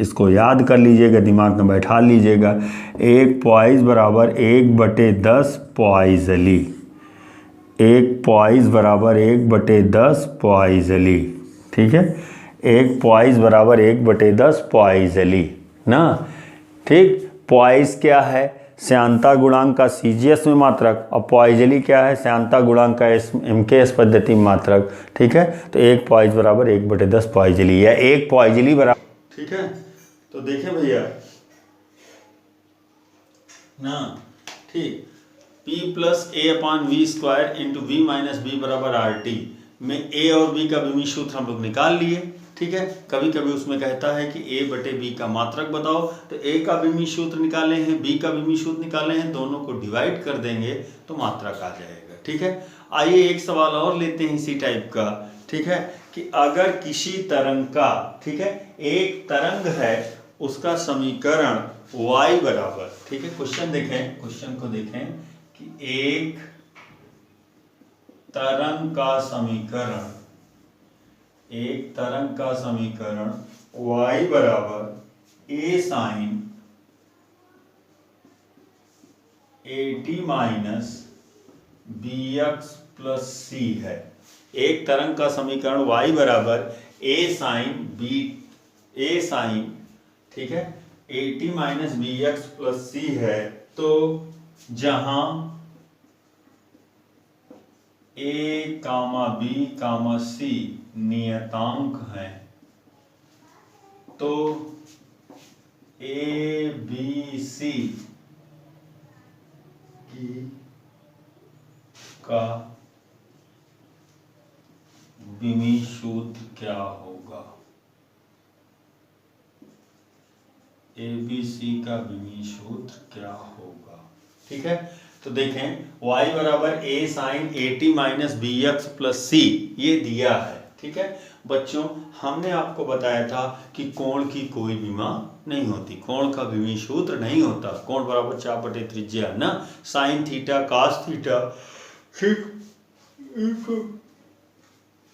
इसको याद कर लीजिएगा, दिमाग में बैठा लीजिएगा। 1 पॉइज बराबर 1/10 पॉइजली। 1 पॉइज बराबर 1/10 पॉइजली। ठीक है, 1 पॉइज बराबर 1/10 पॉइजली ना। ठीक, पॉइज क्या है, श्यानता गुणांक का सीजीएस में मात्रक, और पॉइजली क्या है, श्यानता गुणांक का एमकेएस पद्धति में मात्रक। ठीक है, तो 1 पॉइज बराबर 1/10 पॉइजली, या 1 पॉइजली बराबर, ठीक है, तो देखें भैया ना, ठीक, P plus A upon V square into V minus B बराबर आर टी में ए और बी का विमीय सूत्र हम लोग निकाल लिए। ठीक है, कभी कभी उसमें कहता है कि ए बटे बी का मात्रक बताओ, तो ए का विमीय सूत्र निकाले हैं, बी का विमीय सूत्र निकाले हैं, दोनों को डिवाइड कर देंगे तो मात्रक आ जाएगा। ठीक है, आइए एक सवाल और लेते हैं इसी टाइप का। ठीक है, कि अगर किसी तरंग का, ठीक है, एक तरंग है उसका समीकरण y बराबर, ठीक है, क्वेश्चन देखें, क्वेश्चन को देखें कि एक तरंग का समीकरण, एक तरंग का समीकरण y बराबर a sine at minus B X plus C है। एक तरंग का समीकरण y बराबर a साइन, ठीक है, at minus B X plus C है। तो जहां a comma b comma c नियतांक हैं, तो a b c का विमीय सूत्र क्या होगा? ABC का विमीय सूत्र क्या होगा? ठीक है, तो देखें y बराबर a sine at minus B X plus C ये दिया है। ठीक है बच्चों, हमने आपको बताया था कि कोण की कोई विमा नहीं होती, कोण का विमीय सूत्र नहीं होता। कोण बराबर 4 बटे त्रिज्या ना, साइन थीटा कास थीटा, ठीक,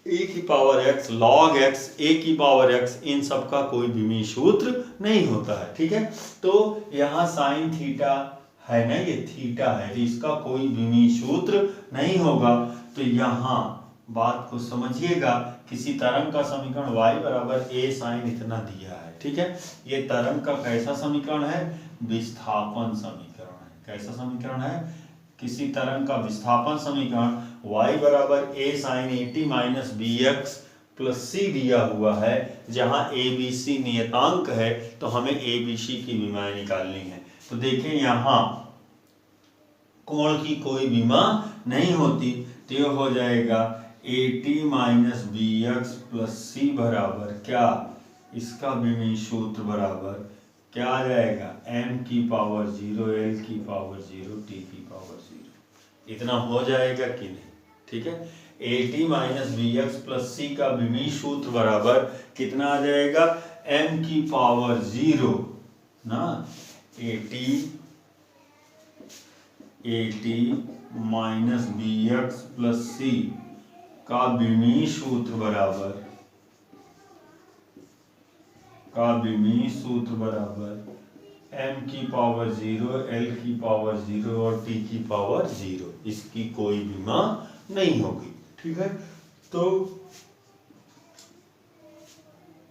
ए की power x log x a की पावर x, इन सब का कोई विमीय सूत्र नहीं होता है। ठीक है, तो यहाँ साइन थीटा है ना, ये थीटा है, तो इसका कोई विमीय सूत्र नहीं होगा। तो यहाँ बात को समझिएगा, किसी तरंग का समीकरण y बराबर a साइन इतना दिया है। ठीक है, ये तरंग का कैसा समीकरण है? विस्थापन समीकरण है। कैसा समीकरण है? किसी तरंग का विस्थापन समीकरण y बराबर a sine at minus B X plus C दिया हुआ है, जहां a b c नियतांक है, तो हमें a b c की विमाएं निकालनी है। तो देखें यहाँ कोण की कोई विमा नहीं होती, तो यह हो जाएगा at minus B X plus C बराबर क्या, इसका विमीय सूत्र बराबर क्या आ जाएगा? m की पावर 0 l की पावर 0 t की पावर 0। इतना हो जाएगा कि नहीं? ठीक है, at minus B X plus C का विमीय सूत्र बराबर कितना आ जाएगा? m की पावर 0 ना, at minus B X plus C का विमीय सूत्र बराबर m की पावर 0 l की पावर 0 और t की पावर 0, इसकी कोई विमा नहीं होगी। ठीक है, तो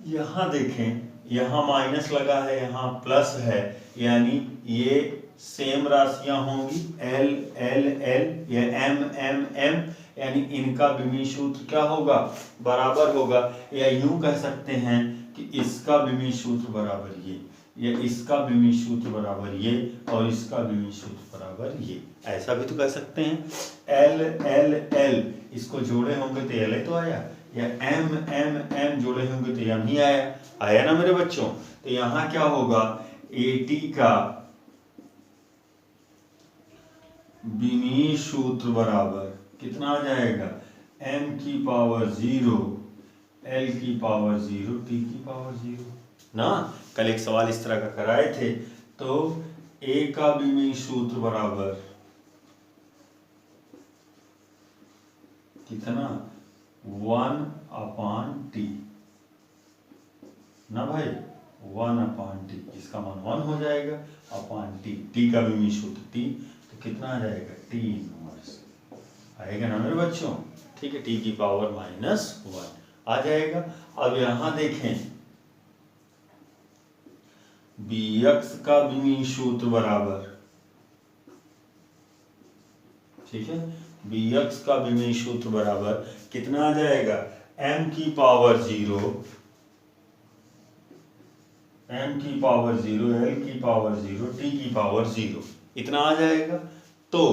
यहां देखें, यहां माइनस लगा है, यहां प्लस है, यानी ये सेम राशियां होंगी, l l l या m m m, यानी इनका विमीय सूत्र क्या होगा? बराबर होगा। या यूं कह सकते हैं कि इसका विमीय सूत्र बराबर ये, या इसका विमीय सूत्र बराबर ये, और इसका विमीय सूत्र बराबर ये, ऐसा भी तो कह सकते हैं। L L L इसको जोड़े होंगे तो L तो आया, या M M M जोड़े होंगे तो M ही आया ना मेरे बच्चों। तो यहाँ क्या होगा? AT का विमीय सूत्र बराबर कितना आ जाएगा? m की पावर 0 l की पावर 0 t की पावर 0 ना। कल एक सवाल इस तरह का कराए थे, तो a का विमीय सूत्र बराबर कितना? 1/t ना भाई, 1/t, इसका मान 1 हो जाएगा अपॉन t का विमीय सूत्र t, तो कितना आ जाएगा? t इनवर्स आएगा ना मेरे बच्चों। ठीक है, t की पावर -1 आ जाएगा। अब यहां देखें, bx का विमीय सूत्र बराबर, ठीक है, bx का विमीय सूत्र बराबर कितना आ जाएगा? m की पावर 0 m की पावर 0, l की पावर 0, t की पावर 0, इतना आ जाएगा। तो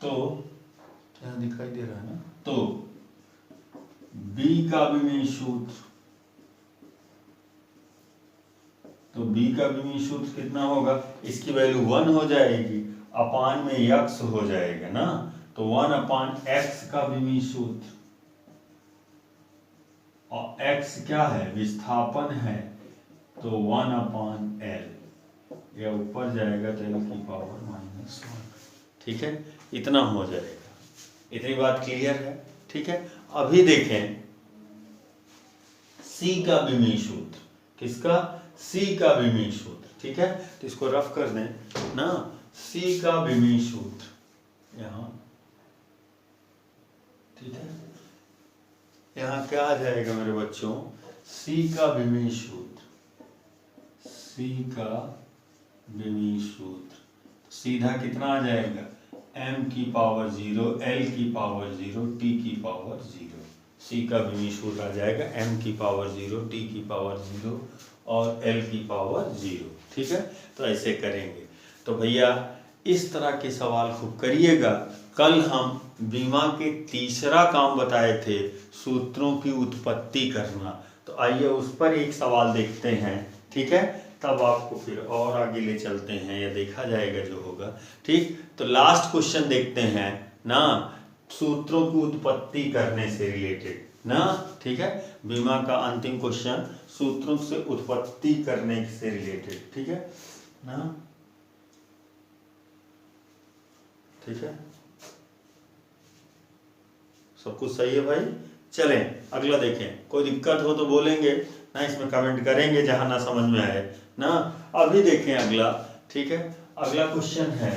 क्या दिखाई दे रहा है ना, तो b का विमीय सूत्र, तो b का विमीय सूत्र कितना होगा, इसकी वैल्यू 1 हो जाएगी, अपान में x हो जाएगा ना, तो 1 अपान x का विमीय सूत्र, और x क्या है, विस्थापन है, तो 1 अपान l, यह ऊपर जाएगा तो l की पावर -1, ठीक है, इतना हो जाएगा। इतनी बात क्लियर है, ठीक है। अभी देखें c का विमीय सूत्र, किसका, c का विमीय सूत्र, ठीक है, तो इसको रफ कर दें ना, c का विमीय सूत्र यहाँ, ठीक है, यहाँ क्या आ जाएगा मेरे बच्चों, c का विमीय सूत्र, c का विमीय सूत्र सीधा कितना आ जाएगा, m की पावर 0, l की पावर 0, t की पावर 0, c का विमीय सूत्र आ जाएगा m की पावर 0, t की पावर 0 और l की पावर 0, ठीक है। तो ऐसे करेंगे। तो भैया इस तरह के सवाल खूब करिएगा। कल हम बीमा के तीसरा काम बताए थे, सूत्रों की उत्पत्ति करना, तो आइए उस पर एक सवाल देखते हैं, ठीक है, तब आपको फिर और आगे ले चलते हैं, या देखा जाएगा जो होगा, ठीक। तो लास्ट क्वेश्चन देखते हैं ना, सूत्रों की उत्पत्ति करने से रिलेटेड ना, ठीक है, बीमा का अंतिम क्वेश्चन सूत्रों से उत्पत्ति करने से रिलेटेड, ठीक है ना, ठीक है, सब कुछ सही है भाई। चलें अगला देखें, कोई दिक्कत हो तो बोलेंगे ना, इसमें कमेंट करेंगे जहां ना समझ में आए ना। अभी देखें अगला, ठीक है, अगला क्वेश्चन है,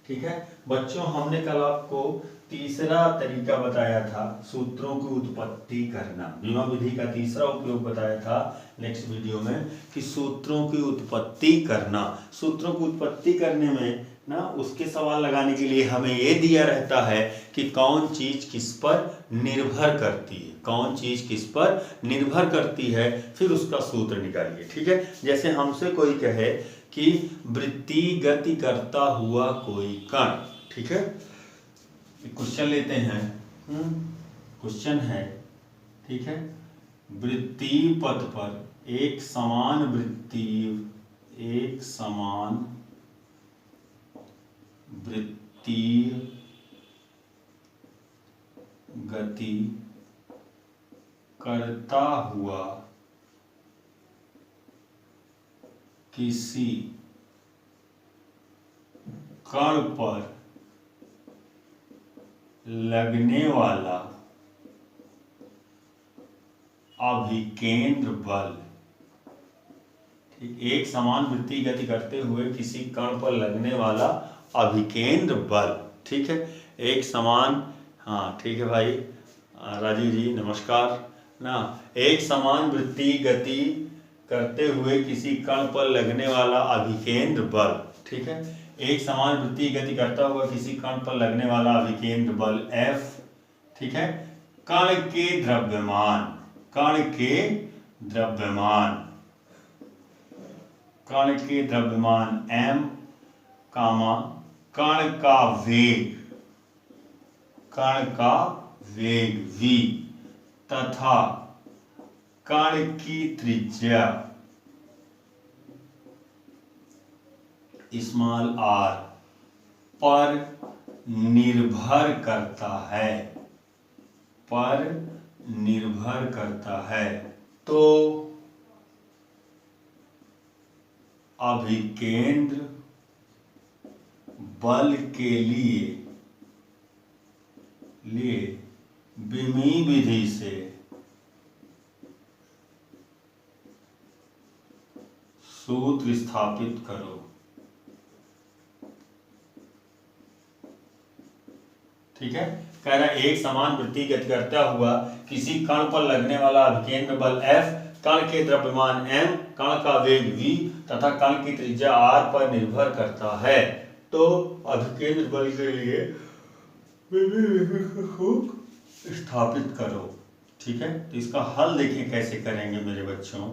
ठीक है बच्चों, हमने कल आपको तीसरा तरीका बताया था सूत्रों की उत्पत्ति करना, बीमा विधि का तीसरा उपयोग बताया था नेक्स्ट वीडियो में, कि सूत्रों की उत्पत्ति करना। सूत्रों की उत्पत्ति करने में ना, उसके सवाल लगाने के लिए हमें ये दिया रहता है कि कौन चीज किस पर निर्भर करती है, कौन चीज किस पर निर्भर करती है, फिर उसका सूत्र निकालिए, ठीक है। जैसे हमसे कोई कहे कि वृत्ति गति करता हुआ कोई कण, ठीक है, क्वेश्चन लेते हैं, क्वेश्चन है, ठीक है, वृत्ति पथ पर एक समान वृत्ति, एक समान वृत्तीय गति करता हुआ किसी कण पर लगने वाला अभिकेंद्र बल, ठीक, एक समान वृत्तीय गति करते हुए किसी कण पर लगने वाला अभिकेंद्र बल, ठीक है, एक समान, हाँ ठीक है भाई राजीव जी नमस्कार ना, एक समान वृत्तीय गति करते हुए किसी कण पर लगने वाला अभिकेंद्र बल, ठीक है, एक समान वृत्तीय गति करता हुआ किसी कण पर लगने वाला अभिकेंद्र बल F, ठीक है, कण के द्रव्यमान, कण के द्रव्यमान, कण के द्रव्यमान m, कामा कण का वेग, कण का वेग v, तथा कण की त्रिज्या स्मॉल r पर निर्भर करता है, पर निर्भर करता है। तो अभिकेंद्र बल के लिए बीमी विधि से सूत्र स्थापित करो, ठीक है, कह रहा है एक समान वृत्तीय गति करता हुआ किसी कण पर लगने वाला अभिकेंद्र बल F, कण के द्रव्यमान m, कण का वेग v तथा कण की त्रिज्या r पर निर्भर करता है। तो अभिकेंद्र बल के लिए स्थापित करो, ठीक है। तो इसका हल देखें कैसे करेंगे मेरे बच्चों।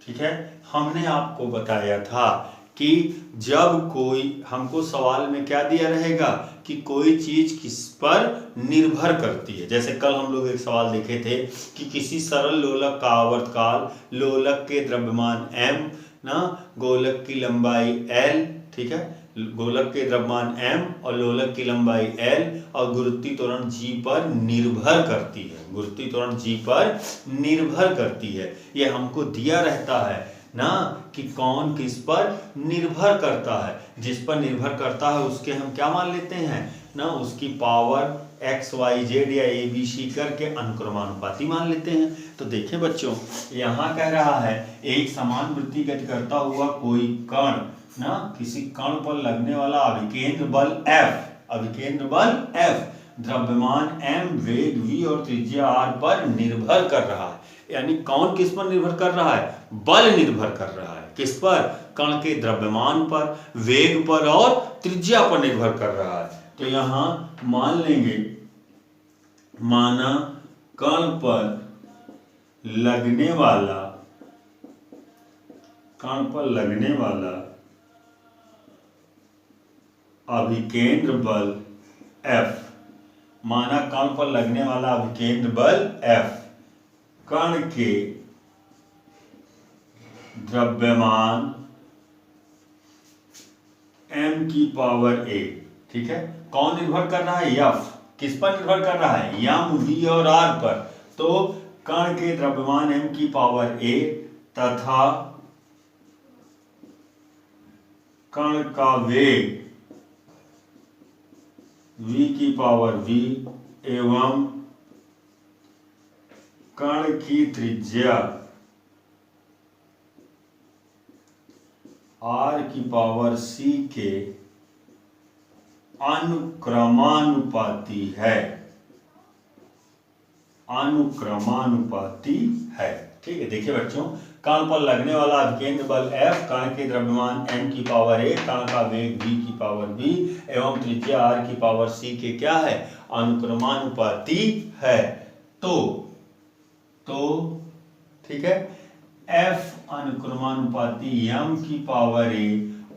ठीक है, हमने आपको बताया था कि जब कोई हमको सवाल में क्या दिया रहेगा कि कोई चीज किस पर निर्भर करती है। जैसे कल हम लोग एक सवाल देखे थे कि किसी सरल लोलक का आवर्तकाल, लोलक के द्रव्यमान m ना, गोलक की लंबाई l, ठीक है, गोलक के द्रव्यमान m और लोलक की लंबाई l और गुरुत्वीय त्वरण g पर निर्भर करती है। गुरुत्वीय त्वरण g पर निर्भर करती है, ये हमको दिया रहता है ना कि कौन किस पर निर्भर करता है। जिस पर निर्भर करता है उसके हम क्या मान लेते हैं ना, उसकी पावर एक्स वाई जेड या ए बी सी करके अनुक्रमानुपाती मान लेते हैं। तो देखें बच्चों, यहाँ कह रहा है एक समान वृत्ति गति करता हुआ कोई कण ना, किसी कण पर लगने वाला अभिकेंद्र बल F, अभिकेंद्र बल F द्रव्यमान m, वेग v और त्रिज्या r पर निर्भर कर रहा है। यानी कौन किस पर निर्भर कर रहा है, बल निर्भर कर रहा है। किस पर, कण के द्रव्यमान पर, वेग पर और त्रिज्या पर निर्भर कर रहा है। तो यहां मान लेंगे, माना कण पर लगने वाला, कण पर लगने वाला अभिकेंद्र बल F, माना कण पर लगने वाला अभिकेंद्र बल F कण के द्रव्यमान m की पावर a, ठीक है। कौन निर्भर कर रहा है, F किस पर निर्भर कर रहा है, m, v और r पर। तो कण के द्रव्यमान m की पावर a तथा कण का वेग v की पावर v एवं कण की त्रिज्या r की पावर c के अनुक्रमानुपाती है, अनुक्रमानुपाती है। ठीक है, देखिए बच्चों, कण पर लगने वाला अभिकेंद्र बल F, कण के द्रव्यमान m की पावर a, कण का वेग v की पावर v एवं त्रिज्या r की पावर c के क्या है, अनुक्रमानुपाती है। तो ठीक है, F अनुक्रमानुपाती m की पावर a,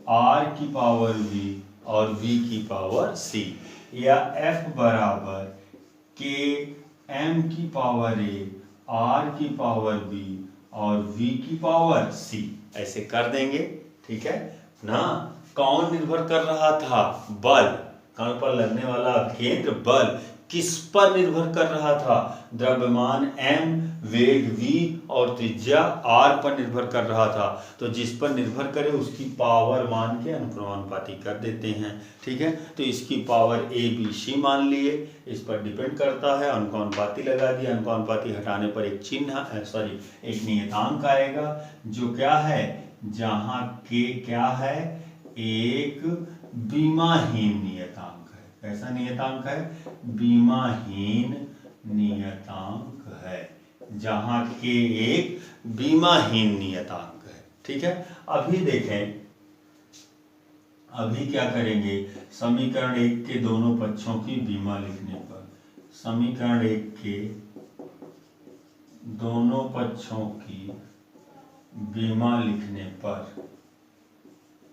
r की पावर v और v की पावर c, या F बराबर k m की पावर a, r की पावर v और v की पावर c, ऐसे कर देंगे। ठीक है ना। कौन निर्भर कर रहा था, बल, कण पर लगने वाला अभिकेंद्र बल किस पर निर्भर कर रहा था, द्रव्यमान m, वेग v और त्रिज्या r पर निर्भर कर रहा था। तो जिस पर निर्भर करे उसकी पावर मान के अनुक्रमानुपाती कर देते हैं। ठीक है, तो इसकी पावर a b c मान लिए, इस पर डिपेंड करता है, अनुक्रमानुपाती लगा दिया। अनुक्रमानुपाती हटाने पर एक चिन्ह एक नियतांक आएगा जो क्या है, जहां k क्या है, एक विमाहीन नियतांक है। कैसा नियतांक है, विमाहीन नियतांक है, जहां k एक विमाहीन नियतांक है। ठीक है, अभी देखें, अभी क्या करेंगे, समीकरण 1 के दोनों पक्षों की विमा लिखने पर, समीकरण 1 के दोनों पक्षों की विमा लिखने पर,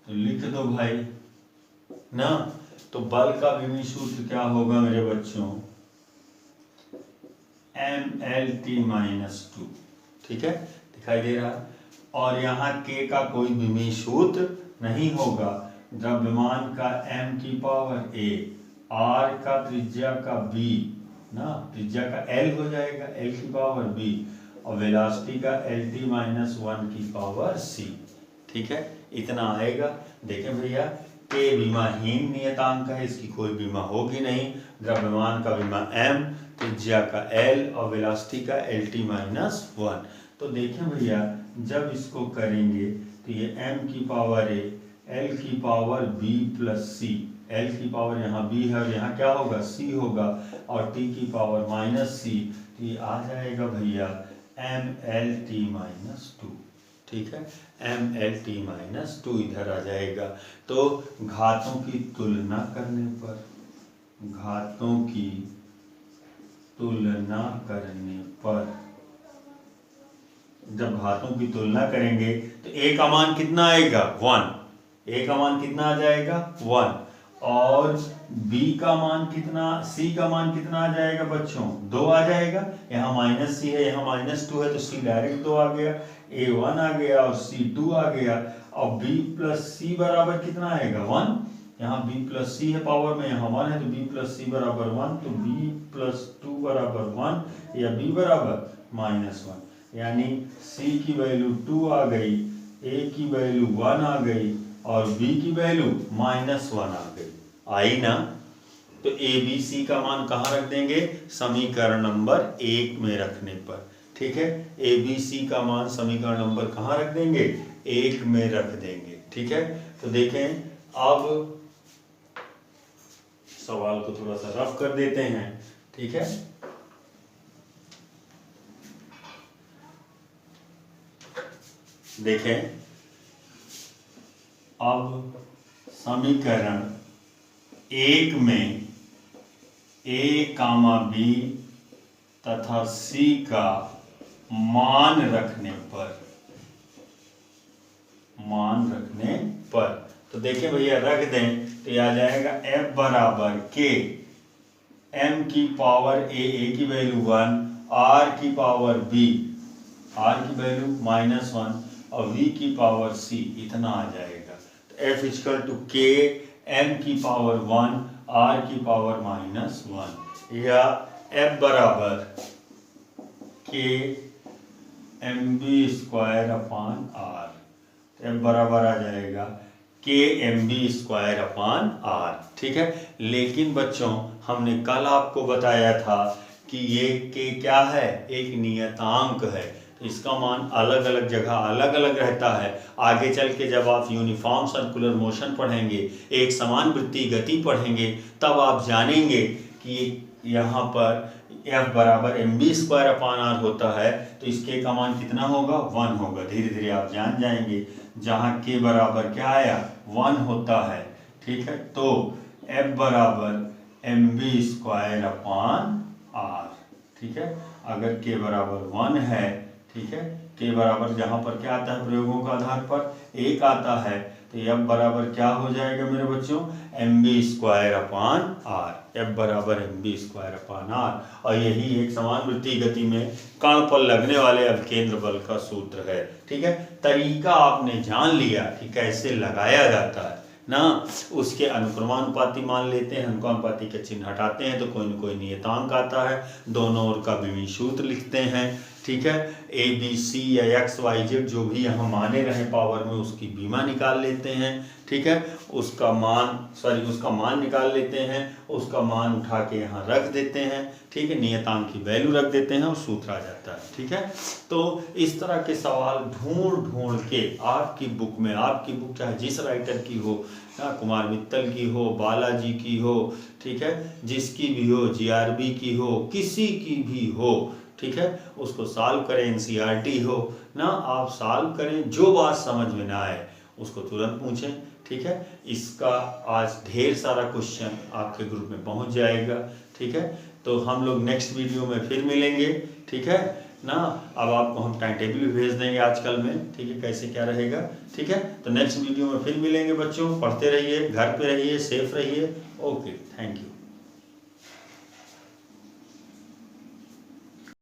तो लिख दो भाई ना। तो बल का विमीय सूत्र क्या होगा मेरे बच्चों, mLT-2, ठीक है, दिखाई दे रहा है। और यहाँ k का कोई विमीय सूत्र नहीं होगा, द्रव्यमान का m की पावर a, r का त्रिज्या का b ना, त्रिज्या का l हो जाएगा, l की पावर b और वेलोसिटी का LT-1 की पावर c। ठीक है, इतना आएगा। देखें भैया, k विमाहीन नियतांक है, इसकी कोई विमा होगी नहीं। द्रव्यमान का विमा m, त्रिज्या का l और वेलोसिटी का LT-1। तो देखें भैया, जब इसको करेंगे तो ये m की पावर a, l की power b plus c, l की पावर यहाँ b है और यहाँ क्या होगा, c होगा, और t की पावर माइनस c, तो ये आ जाएगा भैया mLT-2। ठीक है, mLT-2 इधर आ जाएगा। तो घातों की तुलना करने पर, घातों की तुलना करने पर, जब घातों की तुलना करेंगे तो a का मान कितना आएगा 1, a का मान कितना आ जाएगा 1, और b का मान कितना, c का मान कितना आ जाएगा बच्चों 2 आ जाएगा। यहाँ माइनस c है, यहाँ -2 है, तो c डायरेक्ट 2 आ गया, a 1 आ गया और c 2 आ गया। और b प्लस c बराबर कितना आएगा 1, यहाँ b प्लस c है पावर में, यहाँ 1 है तो b प्लस c बराबर 1, तो b प्लस 2 बराबर 1 या b बराबर -1, यानी c की वैल्यू 2 आ गई, a की वैल्यू 1 आ गई और b की वैल्यू -1 आ गई। आई ना? तो a b c का मान कहाँ रख देंगे, समीकरण नंबर 1 में रखने पर। ठीक है, a b c का मान समीकरण नंबर कहाँ रख देंगे, 1 में रख देंगे। ठीक है, तो देखें अब सवाल को थोड़ा सा रफ कर देते हैं। ठीक है, देखें अब समीकरण 1 में a, b तथा c का मान रखने पर, तो देखें भैया रख दें तो यह आ जाएगा f बराबर k, m की पावर a की वैल्यू 1, r की पावर b, r की वैल्यू -1 और v की पावर c, इतना आ जाएगा। तो f equal to k m की पावर 1 r की पावर -1, या f बराबर k mb² अपान r, f बराबर आ जाएगा k mb² अपान r। ठीक है, लेकिन बच्चों हमने कल आपको बताया था कि ये k क्या है, एक नियतांक है, तो इसका मान अलग अलग जगह अलग अलग रहता है। आगे चल के जब आप यूनिफॉर्म सर्कुलर मोशन पढ़ेंगे, एक समान वृत्तीय गति पढ़ेंगे, तब आप जानेंगे कि यहाँ पर f बराबर mb² अपान r होता है, तो इस k का मान कितना होगा 1 होगा। धीरे धीरे आप जान जाएंगे, जहाँ k बराबर क्या आया 1 होता है। ठीक है, तो f बराबर mb² अपान r। ठीक है, अगर k बराबर 1 है, ठीक है, k बराबर जहाँ पर क्या आता है प्रयोगों के आधार पर 1 आता है, तो f बराबर क्या हो जाएगा मेरे बच्चों mb² अपान r, f बराबर mb² अपान r। और यही एक समान वृत्तीय गति में कण पर लगने वाले अभिकेंद्र बल का सूत्र है। ठीक है, तरीका आपने जान लिया कि कैसे लगाया जाता है ना। उसके अनुक्रमानुपाती मान लेते हैं, अनुक्रमानुपाती के चिन्ह हटाते हैं तो कोई न कोई नियतांक आता है, दोनों ओर का विमीय सूत्र लिखते हैं। ठीक है, ए बी सी या एक्स वाई जेड जो भी यहाँ माने रहे पावर में, उसकी बीमा निकाल लेते हैं। ठीक है, उसका मान निकाल लेते हैं, उसका मान उठा के यहाँ रख देते हैं। ठीक है, नियतांक की वैल्यू रख देते हैं और सूत्र आ जाता है। ठीक है, तो इस तरह के सवाल ढूंढ के आपकी बुक में, आपकी बुक चाहे जिस राइटर की हो, कुमार मित्तल की हो, बालाजी की हो, ठीक है, जिसकी भी हो, जीआरबी की हो, किसी की भी हो, ठीक है, उसको सॉल्व करें। एनसीईआरटी हो ना, आप सॉल्व करें, जो बात समझ में ना आए उसको तुरंत पूछें। ठीक है, इसका आज ढेर सारा क्वेश्चन आपके ग्रुप में पहुंच जाएगा। ठीक है, तो हम लोग नेक्स्ट वीडियो में फिर मिलेंगे। ठीक है ना, अब आपको हम टाइम टेबल भी भेज देंगे आजकल में। ठीक है, कैसे क्या रहेगा। ठीक है, तो नेक्स्ट वीडियो में फिर मिलेंगे बच्चों। पढ़ते रहिए, घर पे रहिए, सेफ रहिए। Okay, thank you.